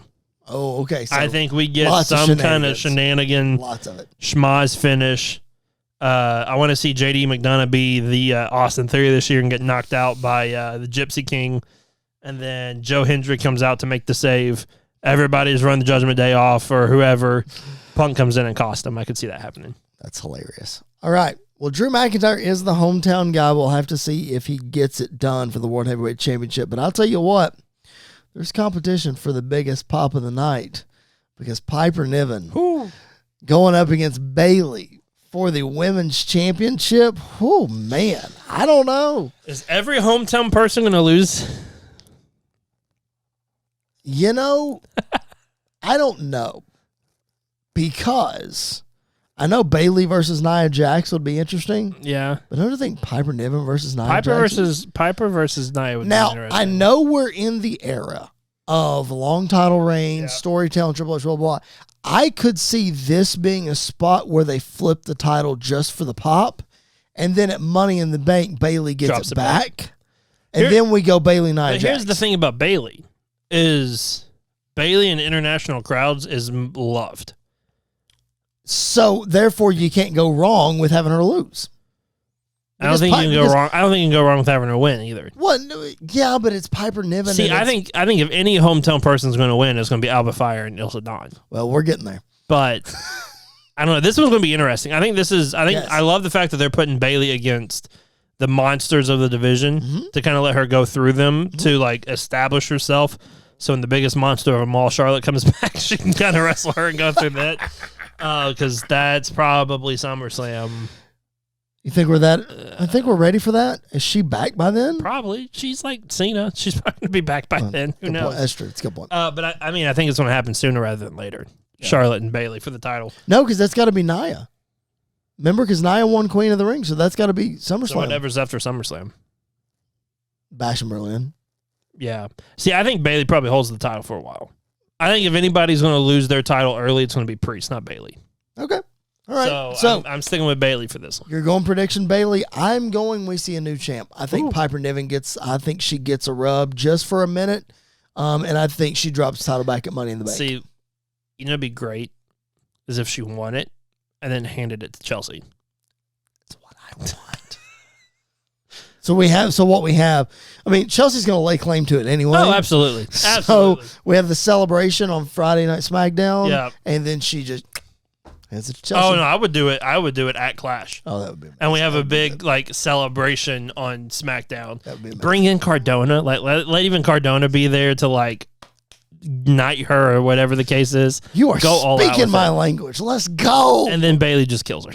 Oh, okay. So I think we get some kind of shenanigan. Lots of it. Schmaz finish. I want to see JD McDonough be the Austin Theory this year and get knocked out by the Gypsy King. And then Joe Hendry comes out to make the save. Everybody's run the Judgment Day off or whoever. Punk comes in and costs him. I could see that happening. That's hilarious. All right. Well, Drew McIntyre is the hometown guy. We'll have to see if he gets it done for the World Heavyweight Championship. But I'll tell you what. There's competition for the biggest pop of the night because Piper Niven going up against Bayley for the Women's Championship. Oh, man. I don't know. Is every hometown person going to lose? You know, I don't know. Because I know Bayley versus Nia Jax would be interesting. Yeah. But I don't think Piper Niven versus Nia Jax. Piper versus Nia would be now, interesting. I know we're in the era of long title reigns, storytelling, Triple H, blah, blah, blah. I could see this being a spot where they flip the title just for the pop, and then at Money in the Bank, Bayley gets it back. And then we go Bayley, Nia Jax. Here's the thing about Bayley is Bayley in international crowds is loved. So, therefore, you can't go wrong with having her lose. I don't think you can go wrong. I don't think you can go wrong with having her win either. Well, yeah, but it's Piper Niven. See, I think if any hometown person is going to win, it's going to be Alba Fire and Ilsa Dawn. Well, we're getting there. But I don't know. This one's going to be interesting. I think I love the fact that they're putting Bayley against the monsters of the division to kind of let her go through them to like establish herself. So when the biggest monster of them all, Charlotte, comes back, she can kind of wrestle her and go through that. Because that's probably SummerSlam. You think we're that? I think we're ready for that. Is she back by then? Probably. She's like Cena. She's probably going to be back by then. Who knows? That's true. It's a good point. But I mean, I think it's going to happen sooner rather than later. Yeah. Charlotte and Bayley for the title. No, because that's got to be Nia. Remember, because Nia won Queen of the Ring, so that's got to be SummerSlam. So whatever's after SummerSlam. Bash in Berlin. Yeah. See, I think Bayley probably holds the title for a while. I think if anybody's going to lose their title early, it's going to be Priest, not Bayley. Okay. All right. So I'm sticking with Bayley for this one. You're going prediction Bayley. I'm going we see a new champ. I think Piper Niven I think she gets a rub just for a minute. And I think she drops the title back at Money in the Bank. See, you know, it'd be great is if she won it and then handed it to Chelsea. That's what I want. What we have, I mean, Chelsea's going to lay claim to it anyway. Oh, absolutely. So we have the celebration on Friday Night SmackDown. Yeah. And then she just hands it to Chelsea. Oh, no, I would do it. I would do it at Clash. Oh, that would be amazing. And we have a big, like, celebration on SmackDown. That would be amazing. Bring in Cardona. Like, let even Cardona be there to, like, knight her or whatever the case is. You are speaking my language. Let's go. And then Bayley just kills her.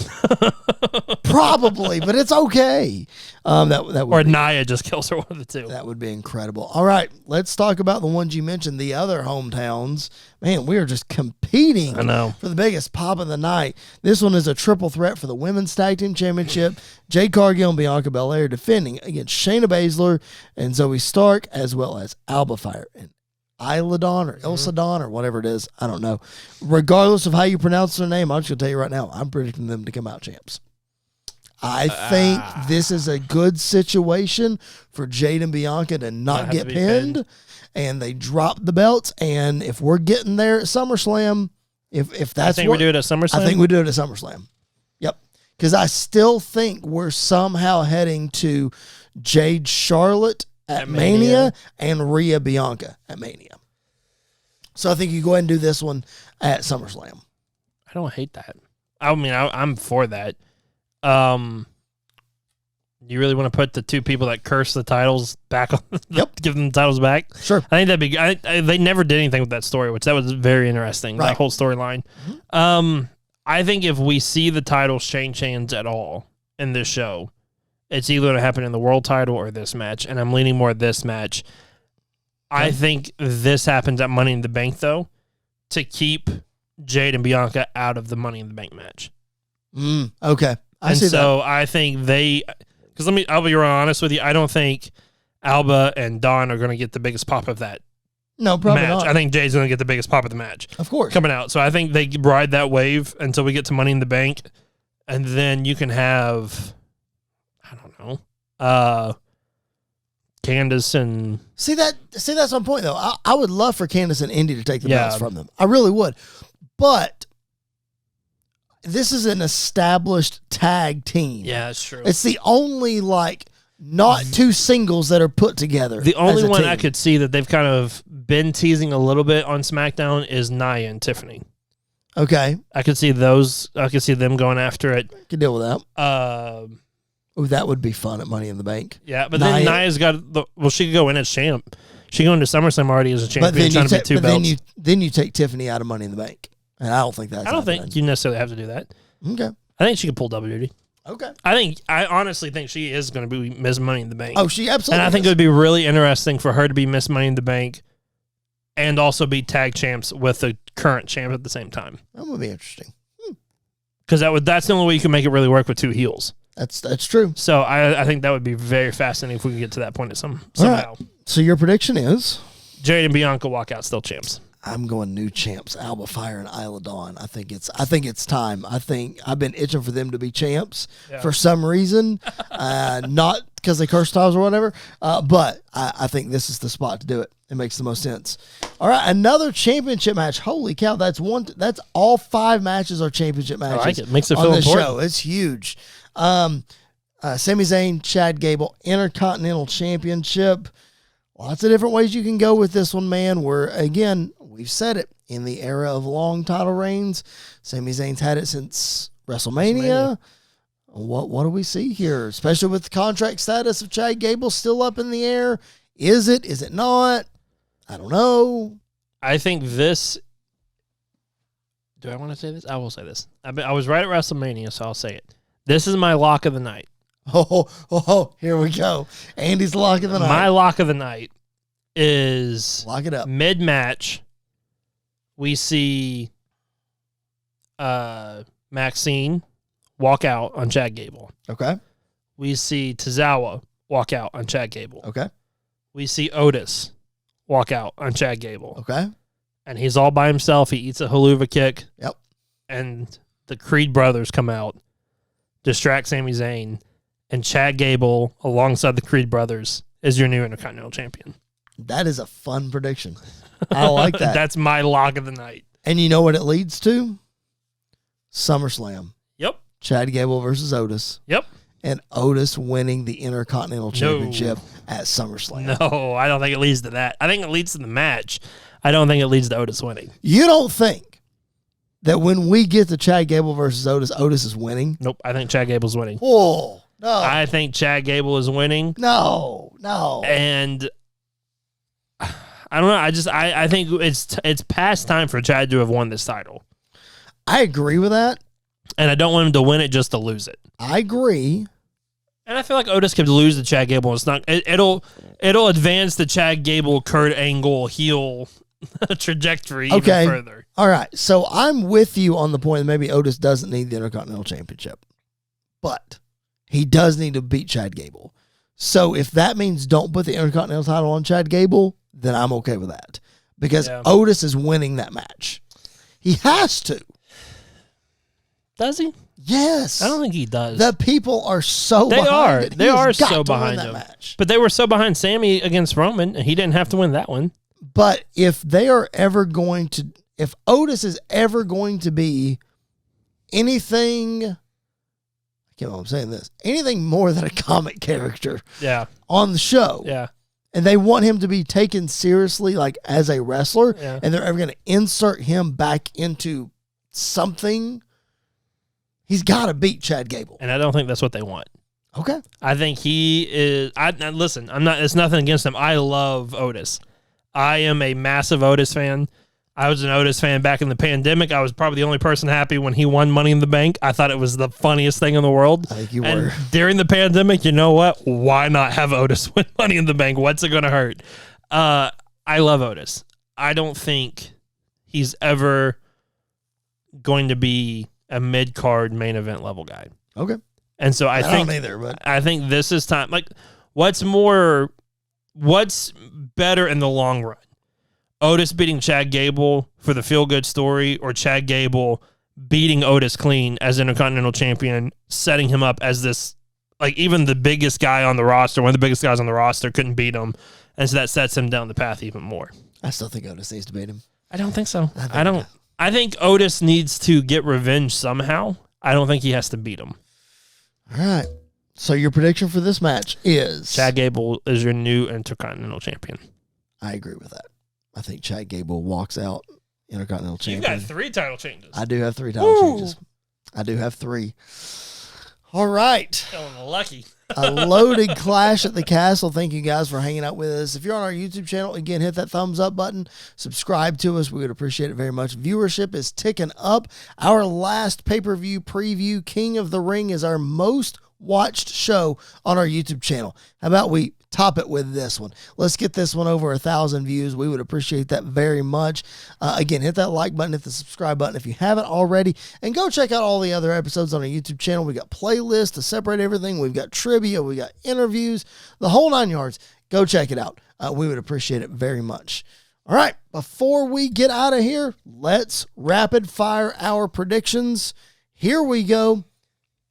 Probably, but it's okay. That would or Nia just kills her, one of the two. That would be incredible. All right, let's talk about the ones you mentioned, the other hometowns. Man, we are just competing for the biggest pop of the night. This one is a triple threat for the Women's Tag Team Championship. Jade Cargill and Bianca Belair defending against Shayna Baszler and Zoe Stark, as well as Alba Fire and Isla Dawn or Ilsa Dawn or whatever it is. I don't know. Regardless of how you pronounce their name, I'm just going to tell you right now, I'm predicting them to come out champs. I think this is a good situation for Jade and Bianca to not get pinned, and they drop the belts. And if we're getting there at SummerSlam, if that's we do it at SummerSlam? I think we do it at SummerSlam. Yep. Because I still think we're somehow heading to Jade Charlotte at Mania and Rhea Bianca at Mania. So I think you go ahead and do this one at SummerSlam. I don't hate that. I mean, I'm for that. You really want to put the two people that curse the titles back on? Give them the titles back. Sure. I think that'd be. They never did anything with that story, which that was very interesting. Right. That whole storyline. I think if we see the titles change hands at all in this show, it's either going to happen in the world title or this match, and I'm leaning more at this match. Okay. I think this happens at Money in the Bank, though, to keep Jade and Bianca out of the Money in the Bank match. Okay. I think because I'll be real honest with you, I don't think Alba and Dawn are going to get the biggest pop of that probably match. not. I think Jade's going to get the biggest pop of the match. Of course. Coming out. So I think they ride that wave until we get to Money in the Bank, and then you can have, I don't know, Candace and see that's one point though. I would love for Candace and Indy to take the belts from them. I really would, but this is an established tag team. Yeah, that's true. It's the only not two singles that are put together. The only one I could see that they've kind of been teasing a little bit on SmackDown is Nia and Tiffany. Okay, I could see those. I could see them going after it. Could deal with that. That would be fun at Money in the Bank. Yeah, but then Nia's got she could go in as champ. She go into SummerSlam already as a champion, trying to be two belts. Then you take Tiffany out of Money in the Bank, and I don't think that's. I don't think you necessarily have to do that. Okay, I think she could pull WWE. Okay, I honestly think she is going to be Miss Money in the Bank. Oh, she absolutely. And I think it would be really interesting for her to be Miss Money in the Bank, and also be tag champs with the current champ at the same time. That would be interesting. Because that's the only way you can make it really work with two heels. That's true. So I think that would be very fascinating if we could get to that point somehow. Right. So your prediction is? Jade and Bianca walk out still champs. I'm going new champs, Alba Fire and Isla Dawn. I think it's time. I think I've been itching for them to be champs for some reason, not because they curse styles or whatever, but I think this is the spot to do it. It makes the most sense. All right, another championship match. Holy cow, that's all 5 matches are championship matches. I like it. Makes it feel important. Show. It's huge. Sami Zayn, Chad Gable, Intercontinental Championship. Lots of different ways you can go with this one, man. Where, again, we've said it, in the era of long title reigns, Sami Zayn's had it since WrestleMania. What do we see here? Especially with the contract status of Chad Gable still up in the air. Is it? Is it not? I don't know. I think this... Do I want to say this? I will say this. I was right at WrestleMania, so I'll say it. This is my lock of the night. Oh, here we go. Andy's lock of the night. My lock of the night is lock it up. Mid-match, we see Maxine walk out on Chad Gable. Okay. We see Tozawa walk out on Chad Gable. Okay. We see Otis walk out on Chad Gable. Okay. And he's all by himself. He eats a haluva kick. Yep. And the Creed brothers come out, distract Sami Zayn, and Chad Gable, alongside the Creed brothers, is your new Intercontinental Champion. That is a fun prediction. I like that. That's my lock of the night. And you know what it leads to? SummerSlam. Yep. Chad Gable versus Otis. Yep. And Otis winning the Intercontinental Championship at SummerSlam. No, I don't think it leads to that. I think it leads to the match. I don't think it leads to Otis winning. You don't think that when we get to Chad Gable versus Otis, Otis is winning? Nope. I think Chad Gable's winning. Oh, no. I think Chad Gable is winning. No. And I don't know. I think it's past time for Chad to have won this title. I agree with that. And I don't want him to win it just to lose it. I agree. And I feel like Otis could lose to Chad Gable. It's not. It'll advance the Chad Gable Kurt Angle heel trajectory even further. All right. So I'm with you on the point that maybe Otis doesn't need the Intercontinental Championship, but he does need to beat Chad Gable. So if that means don't put the Intercontinental title on Chad Gable, then I'm okay with that because Otis is winning that match. He has to. Does he? Yes. I don't think he does. The people are so behind it. They are so behind him. Match. But they were so behind Sammy against Roman, and he didn't have to win that one. But if they are ever going to, if Otis is ever going to be anything, I can't remember I'm saying this, anything more than a comic character on the show. Yeah. And they want him to be taken seriously, like as a wrestler, and they're ever going to insert him back into something, he's got to beat Chad Gable. And I don't think that's what they want. Okay. I think he is. Listen, it's nothing against him. I love Otis. I am a massive Otis fan. I was an Otis fan back in the pandemic. I was probably the only person happy when he won Money in the Bank. I thought it was the funniest thing in the world. I think you and were. During the pandemic, you know what? Why not have Otis win Money in the Bank? What's it going to hurt? I love Otis. I don't think he's ever going to be a mid-card main event level guy. Okay. And so I think don't either, but I think this is time. Like, what's better in the long run? Otis beating Chad Gable for the feel-good story, or Chad Gable beating Otis clean as Intercontinental Champion, setting him up as this like even the biggest guy on the roster, one of the biggest guys on the roster, couldn't beat him, and so that sets him down the path even more. I still think Otis needs to beat him. I don't think so. I think Otis needs to get revenge somehow. I don't think he has to beat him. All right. So your prediction for this match is? Chad Gable is your new Intercontinental Champion. I agree with that. I think Chad Gable walks out Intercontinental Champion. You got 3 title changes. I do have 3 title changes. I do have 3. All right. Feeling lucky. A loaded Clash at the Castle. Thank you guys for hanging out with us. If you're on our YouTube channel, again, hit that thumbs up button. Subscribe to us. We would appreciate it very much. Viewership is ticking up. Our last pay-per-view preview, King of the Ring, is our most watched show on our YouTube channel. How about we top it with this one? Let's get this one over 1,000 views. We would appreciate that very much. Again, hit that like button, hit the subscribe button if you haven't already, and go check out all the other episodes on our YouTube channel. We got playlists to separate everything. We've got trivia. We got interviews, the whole 9 yards. Go check it out. We would appreciate it very much. All right, before we get out of here, let's rapid fire our predictions. Here we go.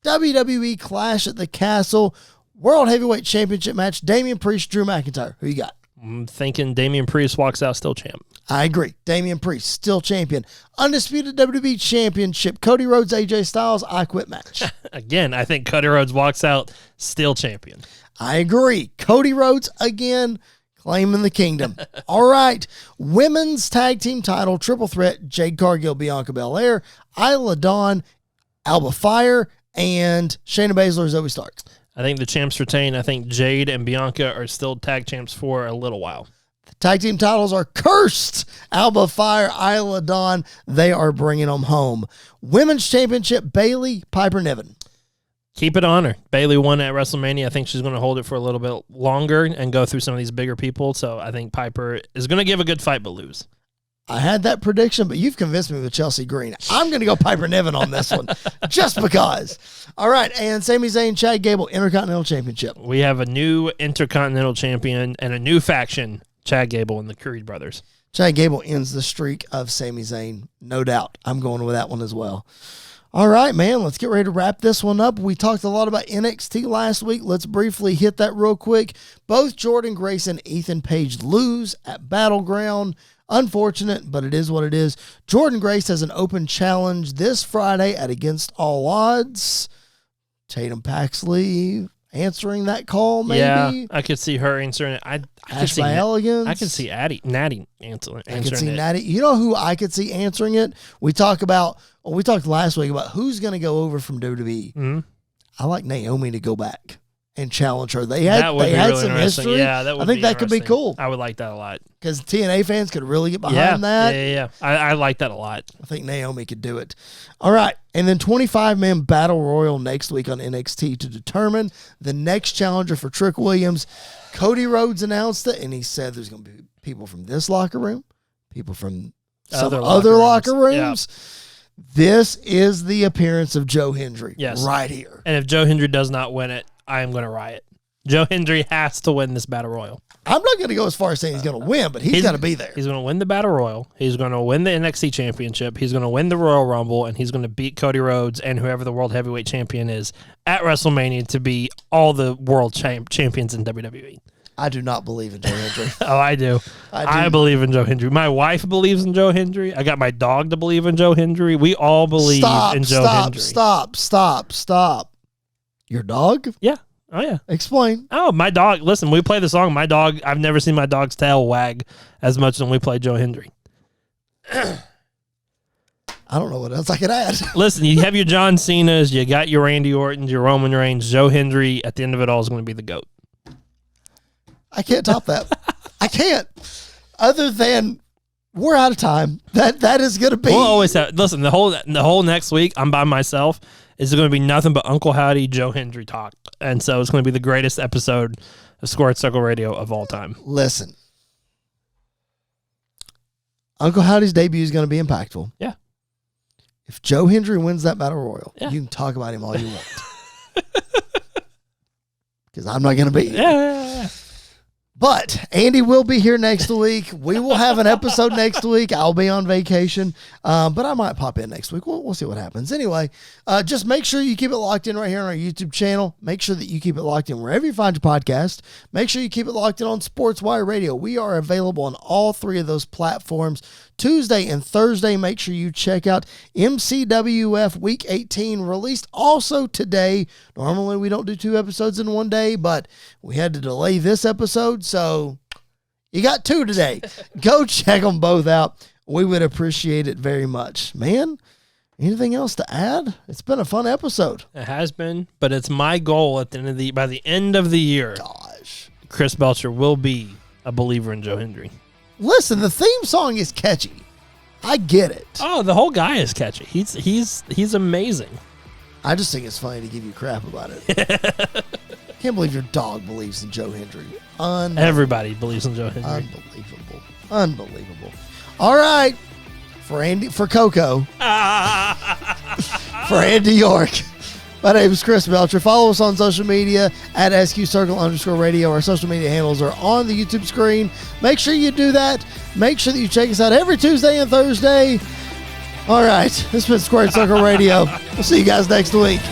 WWE Clash at the Castle, World Heavyweight Championship match, Damian Priest, Drew McIntyre. Who you got? I'm thinking Damian Priest walks out still champ. I agree. Damian Priest, still champion. Undisputed WWE Championship, Cody Rhodes, AJ Styles, I Quit match. Again, I think Cody Rhodes walks out still champion. I agree. Cody Rhodes, again, claiming the kingdom. All right. Women's Tag Team title, triple threat, Jade Cargill, Bianca Belair, Isla Dawn, Alba Fire, and Shayna Baszler, Zoe Stark. I think the champs retain. I think Jade and Bianca are still tag champs for a little while. The tag team titles are cursed. Alba Fire, Isla Dawn, they are bringing them home. Women's Championship, Bayley, Piper Niven. Keep it on her. Bayley won at WrestleMania. I think she's going to hold it for a little bit longer and go through some of these bigger people. So I think Piper is going to give a good fight but lose. I had that prediction, but you've convinced me with Chelsea Green. I'm going to go Piper Niven on this one, just because. All right, and Sami Zayn, Chad Gable, Intercontinental Championship. We have a new Intercontinental Champion and a new faction, Chad Gable and the Creed brothers. Chad Gable ends the streak of Sami Zayn, no doubt. I'm going with that one as well. All right, man, let's get ready to wrap this one up. We talked a lot about NXT last week. Let's briefly hit that real quick. Both Jordan Grace and Ethan Page lose at Battleground. Unfortunate, but it is what it is. Jordan Grace has an open challenge this Friday at Against All Odds. Tatum Paxley answering that call, maybe? Yeah, I could see her answering it. I could see Elegance. I could see Natty answering I could see it. Natty. You know who I could see answering it? We talked last week about who's going to go over from WWE. Mm-hmm. I like Naomi to go back and challenge her. They had really some history. Yeah, that would I think that could be cool. I would like that a lot. Because TNA fans could really get behind that. Yeah. I like that a lot. I think Naomi could do it. All right. And then 25-man Battle Royal next week on NXT to determine the next challenger for Trick Williams. Cody Rhodes announced it, and he said there's going to be people from this locker room, people from some other locker rooms. Yeah. This is the appearance of Joe Hendry right here. And if Joe Hendry does not win it, I am going to riot. Joe Hendry has to win this Battle Royal. I'm not going to go as far as saying he's going to win, but he's got to be there. He's going to win the Battle Royal. He's going to win the NXT Championship. He's going to win the Royal Rumble, and he's going to beat Cody Rhodes and whoever the World Heavyweight Champion is at WrestleMania to be all the world champions in WWE. I do not believe in Joe Hendry. Oh, I do. I believe in Joe Hendry. My wife believes in Joe Hendry. I got my dog to believe in Joe Hendry. We all believe in Joe Hendry. Stop. Your dog? Yeah. Oh, yeah. Explain. Oh, my dog. Listen, we play the song. My dog, I've never seen my dog's tail wag as much as when we play Joe Hendry. I don't know what else I could add. Listen, you have your John Cena's, you got your Randy Orton's, your Roman Reigns, Joe Hendry. At the end of it all is going to be the GOAT. I can't top that. I can't. Other than we're out of time. That is going to be. We'll always have. Listen, the whole next week, I'm by myself. It's going to be nothing but Uncle Howdy, Joe Hendry talk. And so it's going to be the greatest episode of Squared Circle Radio of all time. Listen. Uncle Howdy's debut is going to be impactful. Yeah. If Joe Hendry wins that Battle Royal, you can talk about him all you want. Because I'm not going to be here. Yeah. But Andy will be here next week. We will have an episode next week. I'll be on vacation, but I might pop in next week. We'll see what happens. Anyway, just make sure you keep it locked in right here on our YouTube channel. Make sure that you keep it locked in wherever you find your podcast. Make sure you keep it locked in on SportsWire Radio. We are available on all three of those platforms. Tuesday and Thursday, make sure you check out MCWF Week 18, released also today. Normally, we don't do 2 episodes in one day, but we had to delay this episode, so you got 2 today. Go check them both out. We would appreciate it very much. Man, anything else to add? It's been a fun episode. It has been, but it's my goal at the end of by the end of the year. Gosh, Chris Belcher will be a believer in Joe Hendry. Listen, the theme song is catchy. I get it. Oh, the whole guy is catchy. He's amazing. I just think it's funny to give you crap about it. Can't believe your dog believes in Joe Hendry. Everybody believes in Joe Hendry. Unbelievable. All right. For Coco. For Andy York. My name is Chris Belcher. Follow us on social media at SQCircle_radio. Our social media handles are on the YouTube screen. Make sure you do that. Make sure that you check us out every Tuesday and Thursday. All right. This has been Squared Circle Radio. We'll see you guys next week.